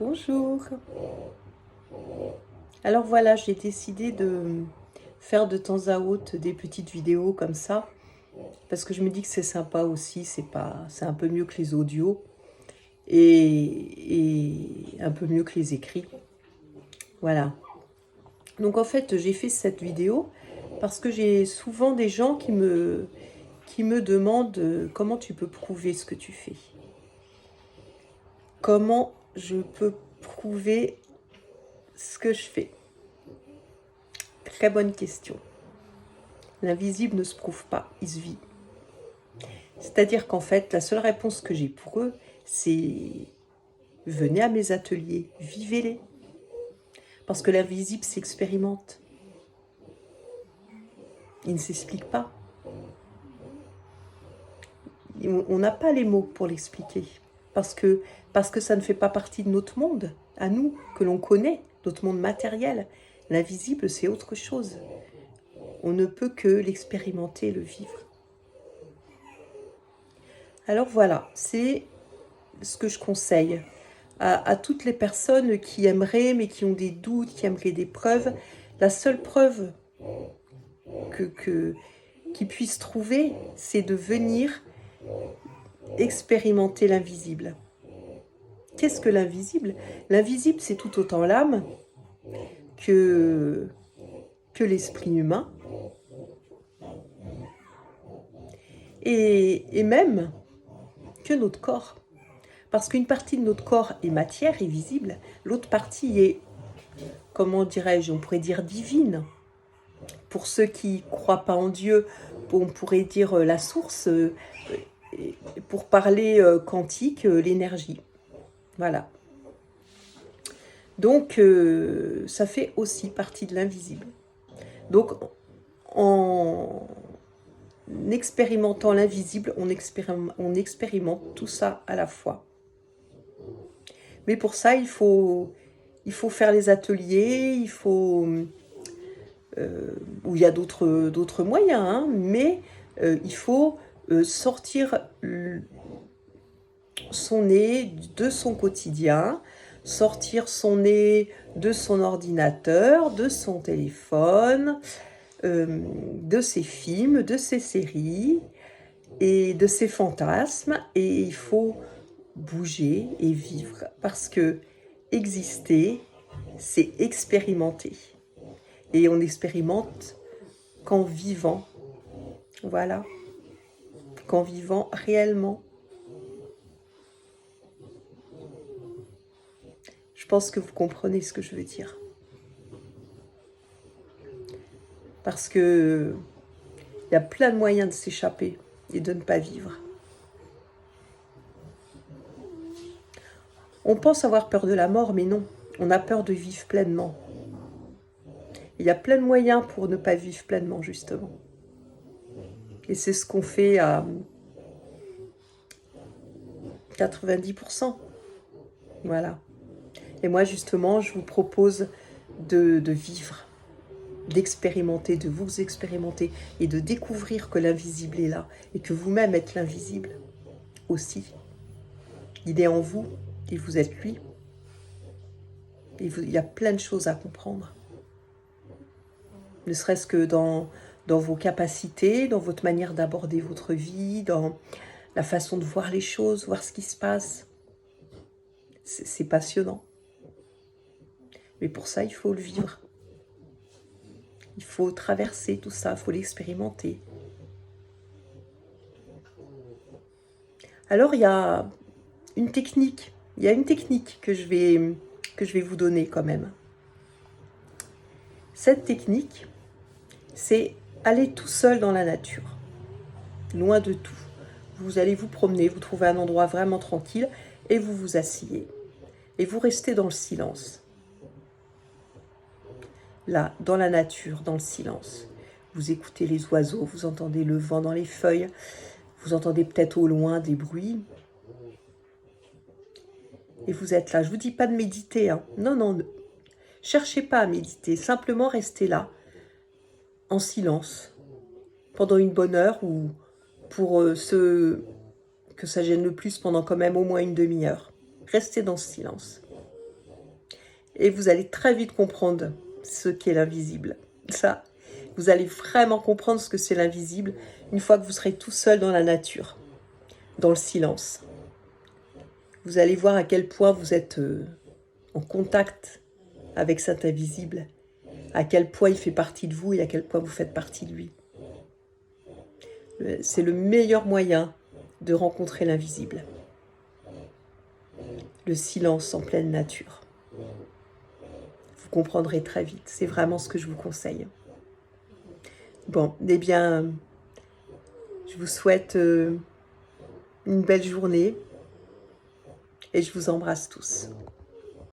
Bonjour. Alors voilà, j'ai décidé de faire de temps à autre des petites vidéos comme ça, parce que je me dis que c'est sympa aussi, c'est un peu mieux que les audios et un peu mieux que les écrits. Voilà. Donc en fait, j'ai fait cette vidéo parce que j'ai souvent des gens qui me demandent comment tu peux prouver ce que tu fais. Comment je peux prouver ce que je fais? Très bonne question. L'invisible ne se prouve pas, il se vit. C'est-à-dire qu'en fait, la seule réponse que j'ai pour eux, c'est venez à mes ateliers, vivez-les. Parce que l'invisible s'expérimente. Il ne s'explique pas. On n'a pas les mots pour l'expliquer. Parce que ça ne fait pas partie de notre monde, à nous, que l'on connaît, notre monde matériel. L'invisible, c'est autre chose. On ne peut que l'expérimenter, le vivre. Alors voilà, c'est ce que je conseille à toutes les personnes qui aimeraient, mais qui ont des doutes, qui aimeraient des preuves. La seule preuve qu'ils puissent trouver, c'est de venir expérimenter l'invisible. Qu'est-ce que l'invisible? L'invisible, c'est tout autant l'âme que l'esprit humain. Et même que notre corps. Parce qu'une partie de notre corps est matière, est visible. L'autre partie est, comment dirais-je, on pourrait dire divine. Pour ceux qui ne croient pas en Dieu, on pourrait dire la source. Pour parler quantique, l'énergie. Voilà. Donc, ça fait aussi partie de l'invisible. Donc, en expérimentant l'invisible, on expérimente tout ça à la fois. Mais pour ça, il faut faire les ateliers, il faut... où il y a d'autres moyens, hein, mais il faut sortir son nez de son quotidien, sortir son nez de son ordinateur, de son téléphone, de ses films, de ses séries et de ses fantasmes. Et il faut bouger et vivre parce que exister, c'est expérimenter. Et on expérimente qu'en vivant. Voilà. Qu'en vivant réellement. Je pense que vous comprenez ce que je veux dire. Parce que il y a plein de moyens de s'échapper et de ne pas vivre. On pense avoir peur de la mort, mais non. On a peur de vivre pleinement. Il y a plein de moyens pour ne pas vivre pleinement, justement. Et c'est ce qu'on fait à 90%. Voilà. Et moi, justement, je vous propose de vivre, d'expérimenter, de vous expérimenter et de découvrir que l'invisible est là et que vous-même êtes l'invisible aussi. Il est en vous et vous êtes lui. Et il y a plein de choses à comprendre. Ne serait-ce que dans vos capacités, dans votre manière d'aborder votre vie, dans la façon de voir les choses, voir ce qui se passe. C'est passionnant. Mais pour ça, il faut le vivre. Il faut traverser tout ça, il faut l'expérimenter. Alors, il y a une technique. Il y a une technique que je vais vous donner quand même. Cette technique, c'est aller tout seul dans la nature, loin de tout. Vous allez vous promener, vous trouvez un endroit vraiment tranquille et vous vous asseyez. Et vous restez dans le silence. Là, dans la nature, dans le silence. Vous écoutez les oiseaux, vous entendez le vent dans les feuilles, vous entendez peut-être au loin des bruits. Et vous êtes là. Je ne vous dis pas de méditer, hein. Non, non, ne cherchez pas à méditer. Simplement restez là, en silence, pendant une bonne heure ou pour ceux que ça gêne le plus pendant quand même au moins une demi-heure. Restez dans ce silence. Et vous allez très vite comprendre ce qu'est l'invisible. Ça, vous allez vraiment comprendre ce que c'est l'invisible une fois que vous serez tout seul dans la nature, dans le silence. Vous allez voir à quel point vous êtes en contact avec cet invisible, à quel point il fait partie de vous et à quel point vous faites partie de lui. C'est le meilleur moyen de rencontrer l'invisible. Le silence en pleine nature. Vous comprendrez très vite, c'est vraiment ce que je vous conseille. Bon, eh bien, je vous souhaite une belle journée et je vous embrasse tous.